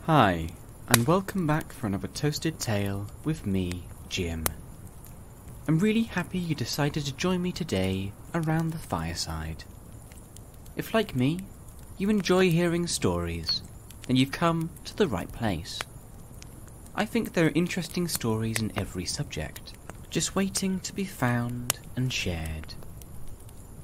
Hi, and welcome back for another Toasted Tale with me, Jim. I'm really happy you decided to join me today around the fireside. If, like me, you enjoy hearing stories, then you've come to the right place. I think there are interesting stories in every subject, just waiting to be found and shared.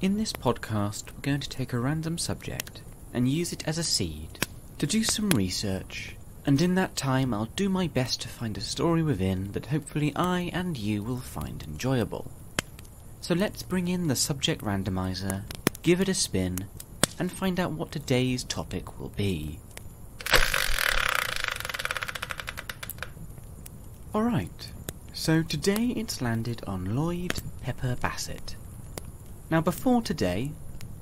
In this podcast, we're going to take a random subject and use it as a seed to do some research, and in that time I'll do my best to find a story within that hopefully I and you will find enjoyable. So let's bring in the subject randomizer, give it a spin, and find out what today's topic will be. Alright, so today it's landed on Lloyd Pepper Basset. Now before today,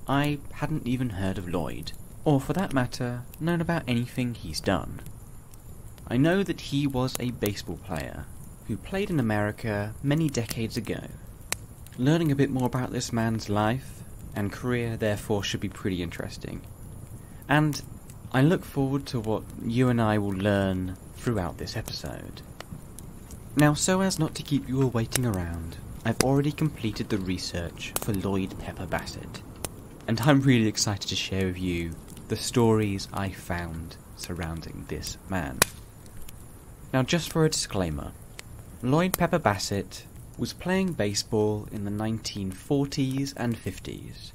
I hadn't even heard of Lloyd, or for that matter, known about anything he's done. I know that he was a baseball player who played in America many decades ago. Learning a bit more about this man's life and career therefore should be pretty interesting. And I look forward to what you and I will learn throughout this episode. Now, so as not to keep you all waiting around, I've already completed the research for Lloyd Pepper Basset, and I'm really excited to share with you the stories I found surrounding this man. Now, just for a disclaimer, Lloyd Pepper Basset was playing baseball in the 1940s and 50s.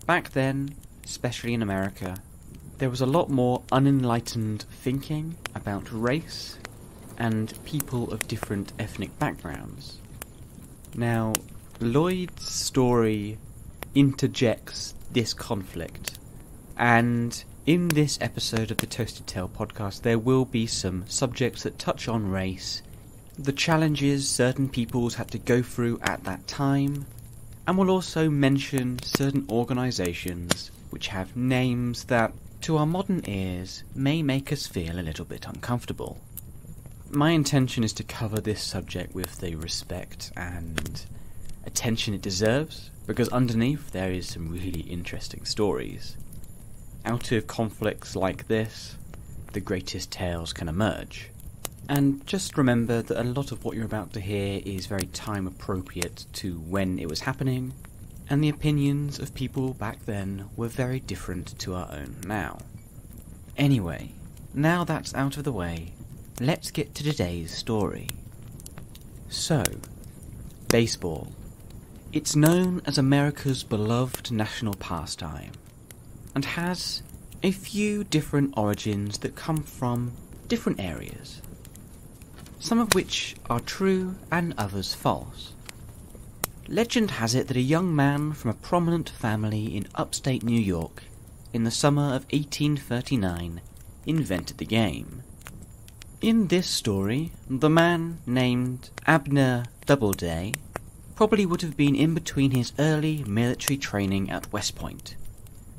Back then, especially in America, there was a lot more unenlightened thinking about race and people of different ethnic backgrounds. Now, Lloyd's story interjects this conflict, and in this episode of the Toasted Tale podcast there will be some subjects that touch on race, the challenges certain peoples had to go through at that time, and we'll also mention certain organisations which have names that, to our modern ears, may make us feel a little bit uncomfortable. My intention is to cover this subject with the respect and attention it deserves, because underneath there is some really interesting stories. Out of conflicts like this, the greatest tales can emerge. And just remember that a lot of what you're about to hear is very time appropriate to when it was happening, and the opinions of people back then were very different to our own now. Anyway, now that's out of the way, let's get to today's story. So, baseball. It's known as America's beloved national pastime, and has a few different origins that come from different areas, some of which are true and others false. Legend has it that a young man from a prominent family in upstate New York in the summer of 1839 invented the game. In this story, the man named Abner Doubleday probably would have been in between his early military training at West Point,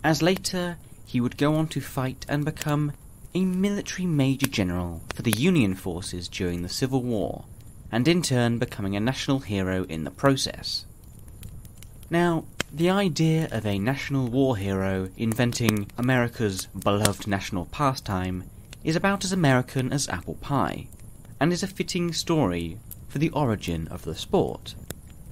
as later he would go on to fight and become a military major general for the Union forces during the Civil War, and in turn becoming a national hero in the process. Now, the idea of a national war hero inventing America's beloved national pastime is about as American as apple pie, and is a fitting story for the origin of the sport.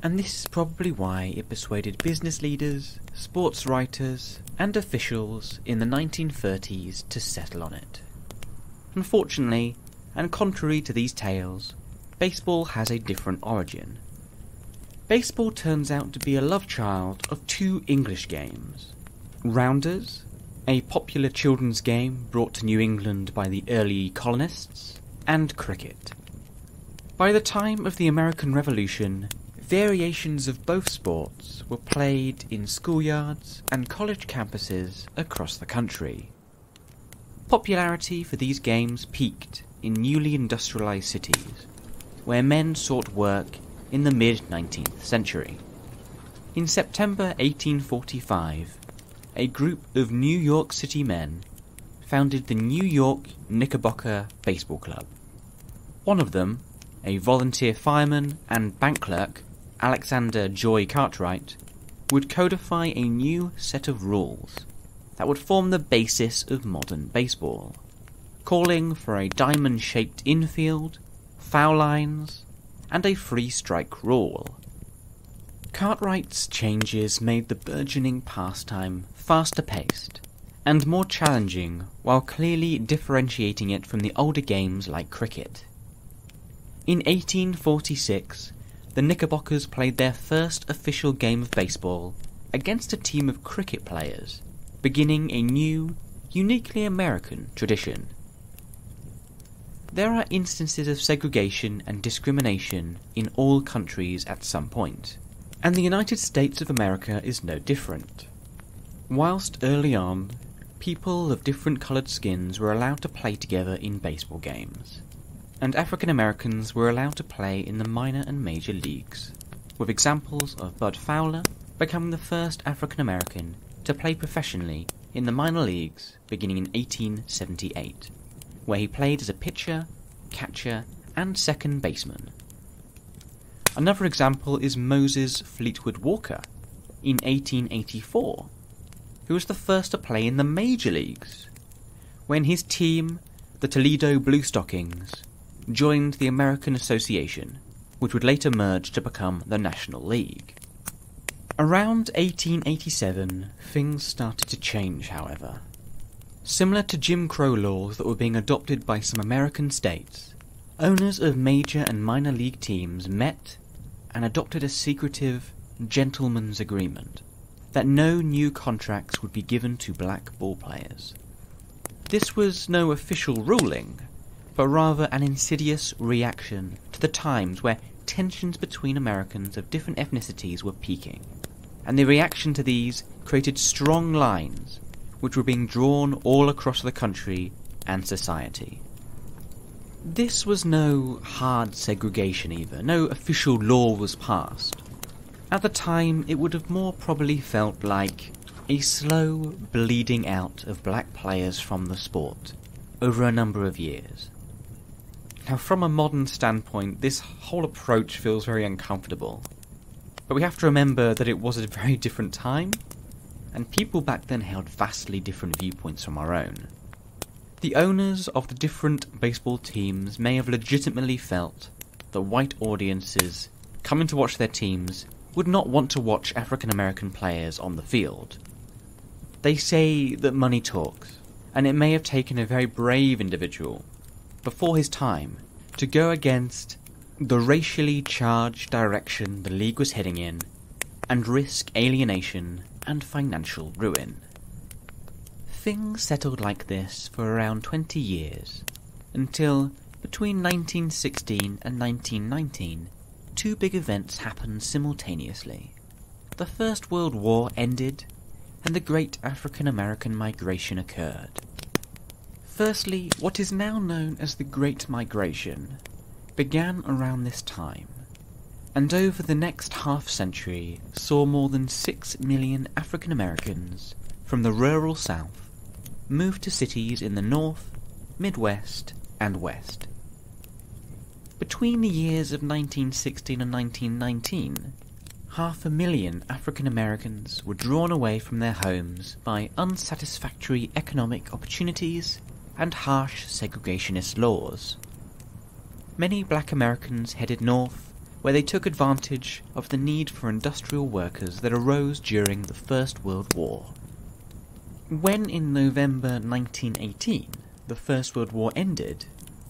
And this is probably why it persuaded business leaders, sports writers, and officials in the 1930s to settle on it. Unfortunately, and contrary to these tales, baseball has a different origin. Baseball turns out to be a love child of two English games: rounders, a popular children's game brought to New England by the early colonists, and cricket. By the time of the American Revolution, variations of both sports were played in schoolyards and college campuses across the country. Popularity for these games peaked in newly industrialized cities, where men sought work in the mid-19th century. In September 1845, a group of New York City men founded the New York Knickerbocker Baseball Club. One of them, a volunteer fireman and bank clerk, Alexander Joy Cartwright, would codify a new set of rules that would form the basis of modern baseball. calling for a diamond-shaped infield, foul lines, and a free strike rule. Cartwright's changes made the burgeoning pastime faster-paced and more challenging, while clearly differentiating it from the older games like cricket. In 1846, the Knickerbockers played their first official game of baseball against a team of cricket players, beginning a new, uniquely American tradition. There are instances of segregation and discrimination in all countries at some point, and the United States of America is no different. Whilst early on, people of different coloured skins were allowed to play together in baseball games, and African Americans were allowed to play in the minor and major leagues, with examples of Bud Fowler becoming the first African American to play professionally in the minor leagues beginning in 1878, where he played as a pitcher, catcher, and second baseman. Another example is Moses Fleetwood Walker in 1884, who was the first to play in the major leagues, when his team, the Toledo Blue Stockings, joined the American Association, which would later merge to become the National League. Around 1887, things started to change, however. Similar to Jim Crow laws that were being adopted by some American states, owners of major and minor league teams met and adopted a secretive gentleman's agreement that no new contracts would be given to black ball players. This was no official ruling, but rather an insidious reaction to the times where tensions between Americans of different ethnicities were peaking, and the reaction to these created strong lines which were being drawn all across the country and society. This was no hard segregation either, no official law was passed. At the time, it would have more probably felt like a slow bleeding out of black players from the sport over a number of years. Now, from a modern standpoint, this whole approach feels very uncomfortable, but we have to remember that it was a very different time, and people back then held vastly different viewpoints from our own. The owners of the different baseball teams may have legitimately felt that white audiences coming to watch their teams would not want to watch African American players on the field. They say that money talks, and it may have taken a very brave individual before his time to go against the racially charged direction the league was heading in and risk alienation and financial ruin. Things settled like this for around 20 years, until between 1916 and 1919, two big events happened simultaneously. The First World War ended, and the Great African American Migration occurred. Firstly, what is now known as the Great Migration began around this time, and over the next half-century saw more than 6 million African Americans from the rural South move to cities in the North, Midwest, and West. Between the years of 1916 and 1919, 500,000 African Americans were drawn away from their homes by unsatisfactory economic opportunities and harsh segregationist laws. Many black Americans headed north, where they took advantage of the need for industrial workers that arose during the First World War. When in November 1918 the First World War ended,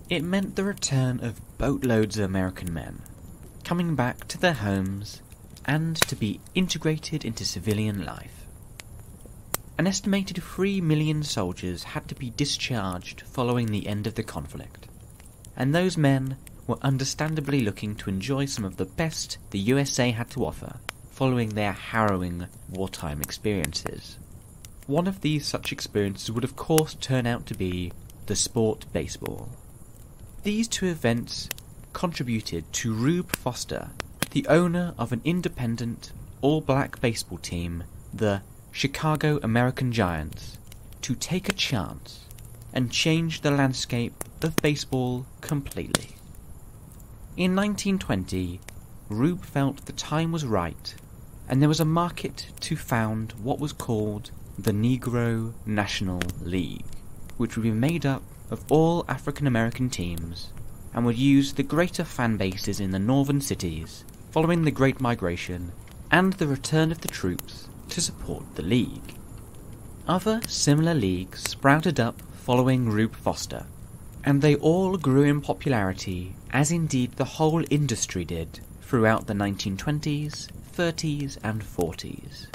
it meant the return of boatloads of American men, coming back to their homes and to be integrated into civilian life. An estimated 3 million soldiers had to be discharged following the end of the conflict, and those men were understandably looking to enjoy some of the best the USA had to offer following their harrowing wartime experiences. One of these such experiences would of course turn out to be the sport baseball. These two events contributed to Rube Foster, the owner of an independent, all-black baseball team, the Chicago American Giants, to take a chance and change the landscape of baseball completely. In 1920, Rube felt the time was right, and there was a market to found what was called the Negro National League, which would be made up of all African American teams, and would use the greater fan bases in the northern cities following the Great Migration and the return of the troops to support the league. Other similar leagues sprouted up following Rube Foster, and they all grew in popularity, as indeed the whole industry did throughout the 1920s, 30s and 40s.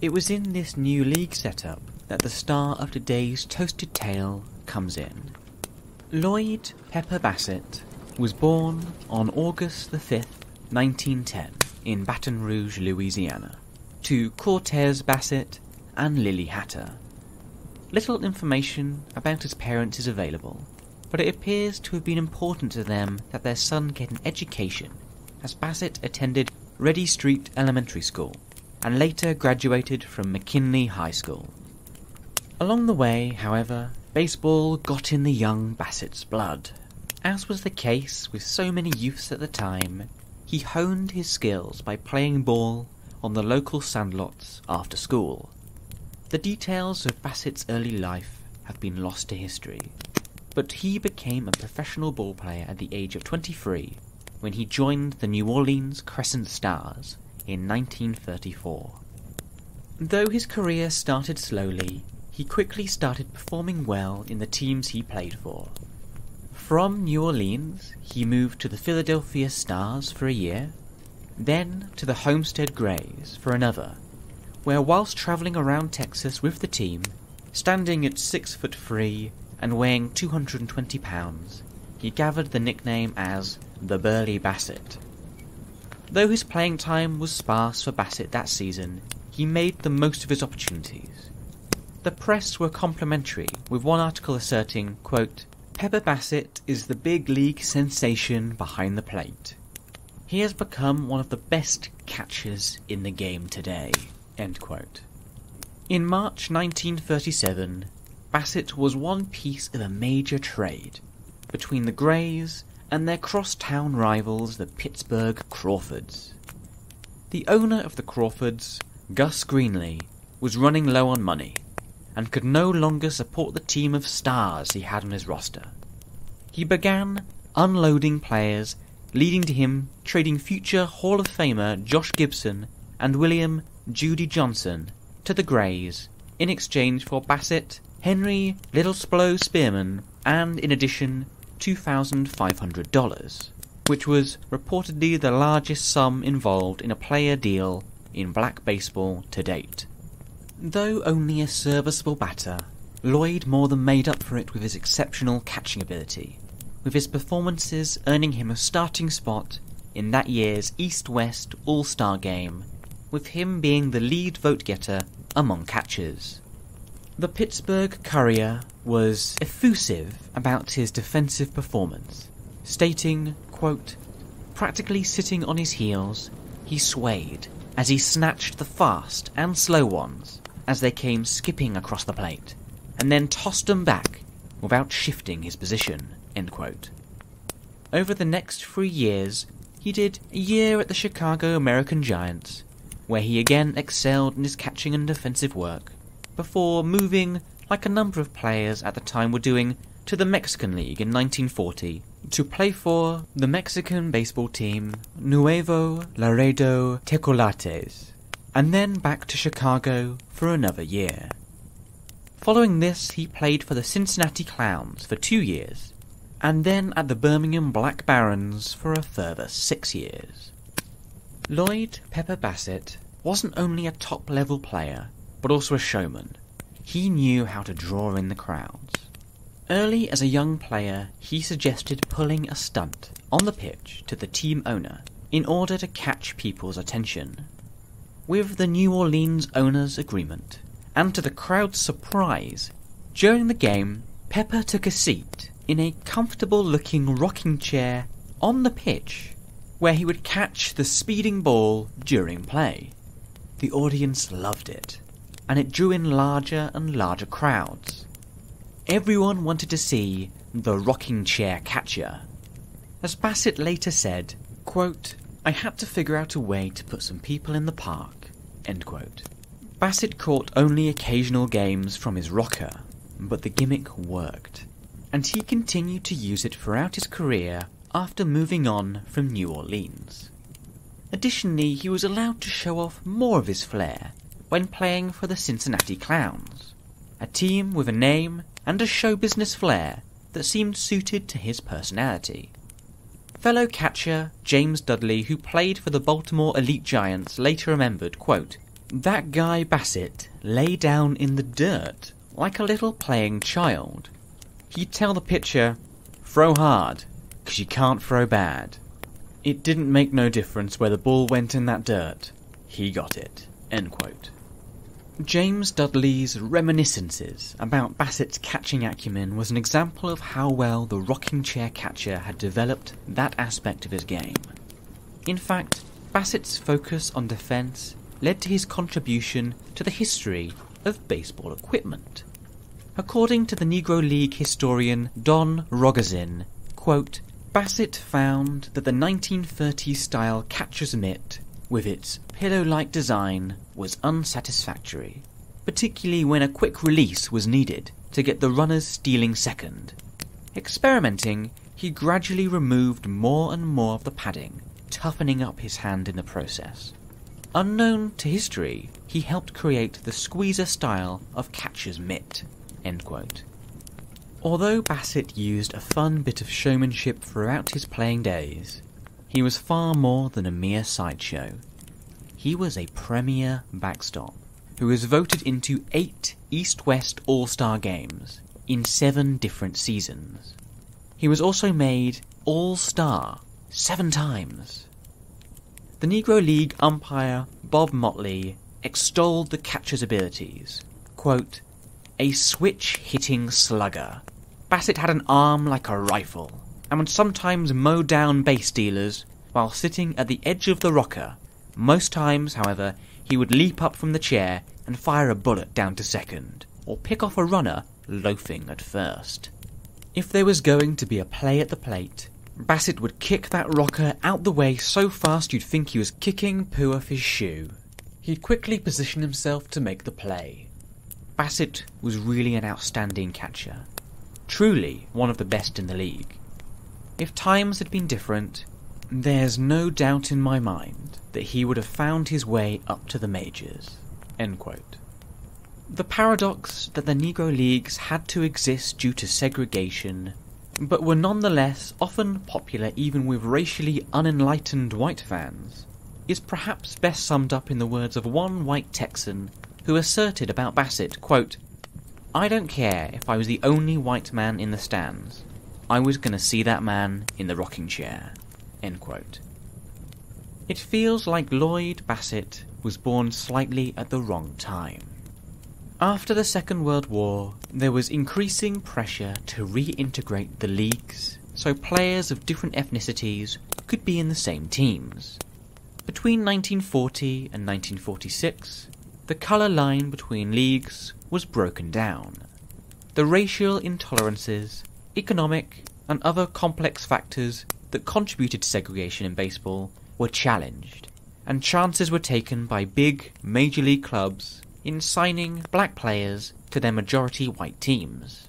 It was in this new league setup that the star of today's toasted tale comes in. Lloyd Pepper Basset was born on August the 5th, 1910, in Baton Rouge, Louisiana, to Cortez Bassett and Lily Hatter. Little information about his parents is available, but it appears to have been important to them that their son get an education, as Bassett attended Ready Street Elementary School and later graduated from McKinley High School. Along the way, however, baseball got in the young Bassett's blood. As was the case with so many youths at the time, he honed his skills by playing ball on the local sandlots after school. The details of Bassett's early life have been lost to history, but he became a professional ball player at the age of 23 when he joined the New Orleans Crescent Stars in 1934. Though his career started slowly, he quickly started performing well in the teams he played for. From New Orleans, he moved to the Philadelphia Stars for a year, then to the Homestead Grays for another, where whilst travelling around Texas with the team, standing at 6'3" and weighing 220 pounds, he gathered the nickname as the Burly Bassett. Though his playing time was sparse for Bassett that season, he made the most of his opportunities. The press were complimentary, with one article asserting, quote, "Pepper Basset is the big league sensation behind the plate. He has become one of the best catchers in the game today." End quote. In March 1937, Bassett was one piece of a major trade between the Grays and their cross-town rivals, the Pittsburgh Crawfords. The owner of the Crawfords, Gus Greenlee, was running low on money and could no longer support the team of stars he had on his roster. He began unloading players, leading to him trading future Hall of Famer Josh Gibson and William Judy Johnson to the Grays in exchange for Bassett, Henry Little Splo Spearman, and in addition $2,500, which was reportedly the largest sum involved in a player deal in black baseball to date. Though only a serviceable batter, Lloyd more than made up for it with his exceptional catching ability, with his performances earning him a starting spot in that year's East-West All-Star Game, with him being the lead vote-getter among catchers. The Pittsburgh Courier was effusive about his defensive performance, stating, quote, "Practically sitting on his heels, he swayed as he snatched the fast and slow ones as they came skipping across the plate, and then tossed them back without shifting his position." End quote. Over the next 3 years, he did a year at the Chicago American Giants, where he again excelled in his catching and defensive work, before moving, like a number of players at the time were doing, to the Mexican League in 1940 to play for the Mexican baseball team Nuevo Laredo Tecolates, and then back to Chicago for another year. Following this, he played for the Cincinnati Clowns for 2 years, and then at the Birmingham Black Barons for a further 6 years. Lloyd Pepper Basset wasn't only a top-level player, but also a showman. He knew how to draw in the crowds. Early as a young player, he suggested pulling a stunt on the pitch to the team owner in order to catch people's attention. With the New Orleans owner's agreement, and to the crowd's surprise, during the game, Pepper took a seat in a comfortable-looking rocking chair on the pitch, where he would catch the speeding ball during play. The audience loved it, and it drew in larger and larger crowds. Everyone wanted to see the rocking chair catcher. As Bassett later said, quote, "I had to figure out a way to put some people in the park." End quote. Bassett caught only occasional games from his rocker, but the gimmick worked, and he continued to use it throughout his career after moving on from New Orleans. Additionally, he was allowed to show off more of his flair when playing for the Cincinnati Clowns, a team with a name and a show business flair that seemed suited to his personality. Fellow catcher James Dudley, who played for the Baltimore Elite Giants, later remembered, quote, "That guy Bassett lay down in the dirt like a little playing child. He'd tell the pitcher, 'Throw hard, 'cause you can't throw bad.' It didn't make no difference where the ball went in that dirt. He got it." End quote. James Dudley's reminiscences about Bassett's catching acumen was an example of how well the rocking chair catcher had developed that aspect of his game. In fact, Bassett's focus on defense led to his contribution to the history of baseball equipment. According to the Negro League historian Don Rogozin, quote, "Bassett found that the 1930s style catcher's mitt, with its pillow-like design, was unsatisfactory, particularly when a quick release was needed to get the runners stealing second. Experimenting, he gradually removed more and more of the padding, toughening up his hand in the process. Unknown to history, he helped create the squeezer style of catcher's mitt." End quote. Although Bassett used a fun bit of showmanship throughout his playing days, he was far more than a mere sideshow. He was a premier backstop, who was voted into 8 East-West All-Star games in 7 different seasons. He was also made All-Star 7 times. The Negro League umpire Bob Motley extolled the catcher's abilities, quote, "A switch-hitting slugger. Bassett had an arm like a rifle, and would sometimes mow down base stealers while sitting at the edge of the rocker. Most times, however, he would leap up from the chair and fire a bullet down to second, or pick off a runner loafing at first. If there was going to be a play at the plate, Bassett would kick that rocker out the way so fast you'd think he was kicking poo off his shoe. He'd quickly position himself to make the play. Bassett was really an outstanding catcher, truly one of the best in the league. If times had been different, there's no doubt in my mind that he would have found his way up to the majors." End quote. The paradox that the Negro Leagues had to exist due to segregation, but were nonetheless often popular even with racially unenlightened white fans, is perhaps best summed up in the words of one white Texan who asserted about Bassett, quote, "I don't care if I was the only white man in the stands. I was going to see that man in the rocking chair." End quote. It feels like Lloyd Bassett was born slightly at the wrong time. After the Second World War, there was increasing pressure to reintegrate the leagues so players of different ethnicities could be in the same teams. Between 1940 and 1946, the colour line between leagues was broken down. The racial intolerances, economic, and other complex factors that contributed to segregation in baseball were challenged, and chances were taken by big major league clubs in signing black players to their majority white teams.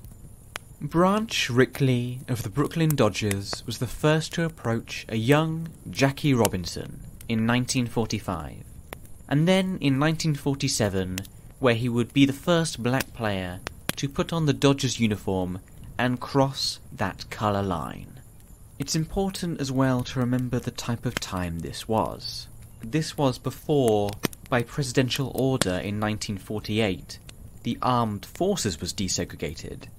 Branch Rickley of the Brooklyn Dodgers was the first to approach a young Jackie Robinson in 1945, and then in 1947, where he would be the first black player to put on the Dodgers uniform and cross that colour line. It's important as well to remember the type of time this was. This was before, by presidential order in 1948, the armed forces was desegregated,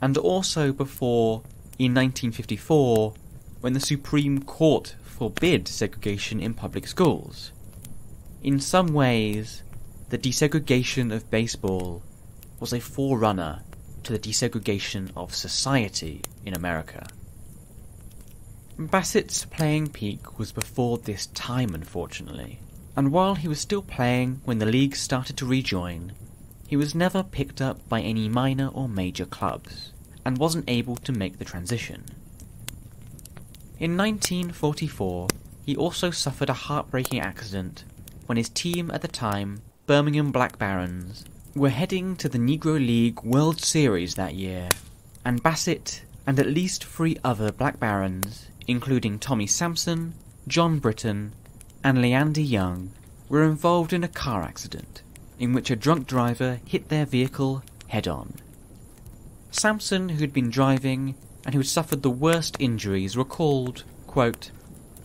and also before, in 1954, when the Supreme Court forbid segregation in public schools. In some ways, the desegregation of baseball was a forerunner to the desegregation of society in America. Bassett's playing peak was before this time, unfortunately, and while he was still playing when the league started to rejoin, he was never picked up by any minor or major clubs, and wasn't able to make the transition. In 1944, he also suffered a heartbreaking accident when his team at the time, Birmingham Black Barons, were heading to the Negro League World Series that year, and Bassett and at least 3 other Black Barons, including Tommy Sampson, John Britton, and Leander Young, were involved in a car accident in which a drunk driver hit their vehicle head-on. Sampson, who had been driving and who had suffered the worst injuries, recalled, quote,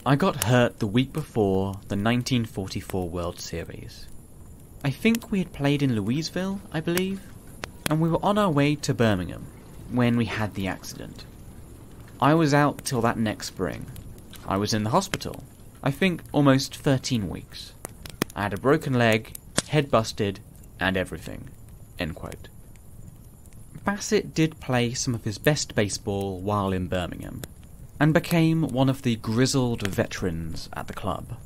"I got hurt the week before the 1944 World Series. I think we had played in Louisville, I believe, and we were on our way to Birmingham when we had the accident. I was out till that next spring. I was in the hospital, I think almost 13 weeks. I had a broken leg, head busted, and everything." End quote. Bassett did play some of his best baseball while in Birmingham, and became one of the grizzled veterans at the club.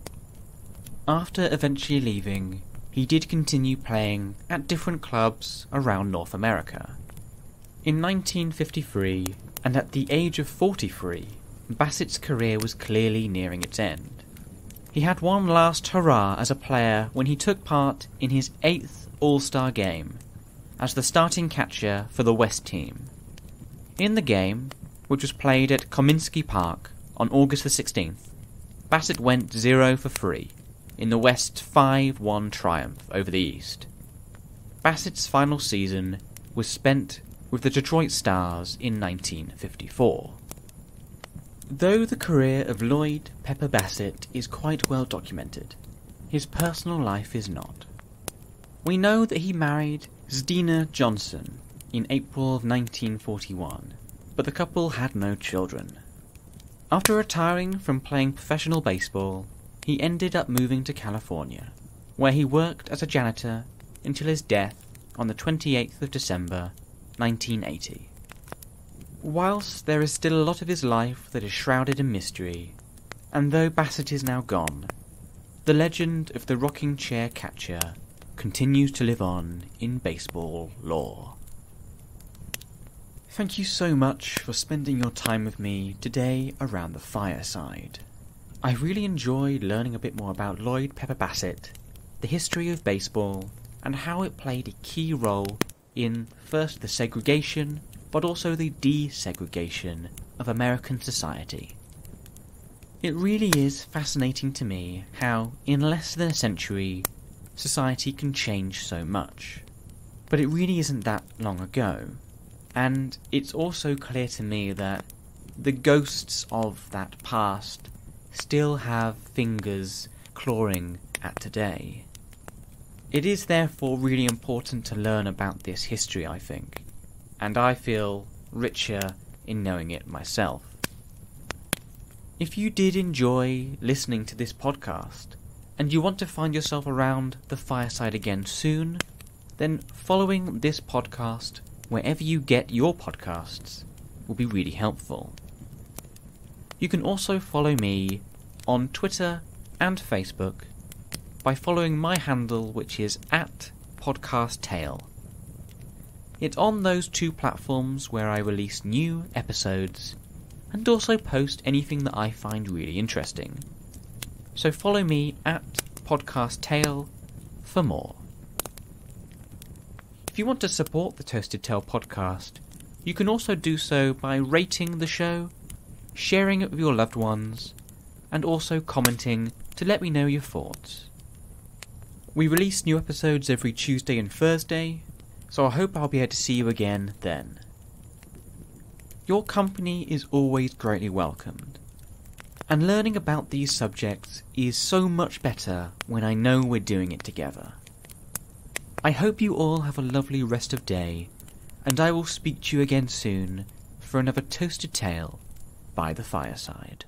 After eventually leaving, he did continue playing at different clubs around North America. In 1953, and at the age of 43, Bassett's career was clearly nearing its end. He had one last hurrah as a player when he took part in his 8th All-Star game as the starting catcher for the West team. In the game, which was played at Comiskey Park on August the 16th, Bassett went 0 for 3 in the West's 5-1 triumph over the East. Bassett's final season was spent with the Detroit Stars in 1954. Though the career of Lloyd Pepper Basset is quite well documented, his personal life is not. We know that he married Zdena Johnson in April of 1941, but the couple had no children. After retiring from playing professional baseball, he ended up moving to California, where he worked as a janitor until his death on the 28th of December, 1980. Whilst there is still a lot of his life that is shrouded in mystery, and though Bassett is now gone, the legend of the rocking chair catcher continues to live on in baseball lore. Thank you so much for spending your time with me today around the fireside. I really enjoyed learning a bit more about Lloyd Pepper Basset, the history of baseball, and how it played a key role in first the segregation, but also the desegregation of American society. It really is fascinating to me how, in less than a century, society can change so much. But it really isn't that long ago, and it's also clear to me that the ghosts of that past still have fingers clawing at today. It is therefore really important to learn about this history, I think, and I feel richer in knowing it myself. If you did enjoy listening to this podcast, and you want to find yourself around the fireside again soon, then following this podcast wherever you get your podcasts will be really helpful. You can also follow me on Twitter and Facebook by following my handle, which is @podcasttale. It's on those 2 platforms where I release new episodes and also post anything that I find really interesting. So follow me @podcasttale for more. If you want to support the Toasted Tale podcast, you can also do so by rating the show, sharing it with your loved ones, and also commenting to let me know your thoughts. We release new episodes every Tuesday and Thursday, so I hope I'll be able to see you again then. Your company is always greatly welcomed, and learning about these subjects is so much better when I know we're doing it together. I hope you all have a lovely rest of day, and I will speak to you again soon for another Toasted Tale by the fireside.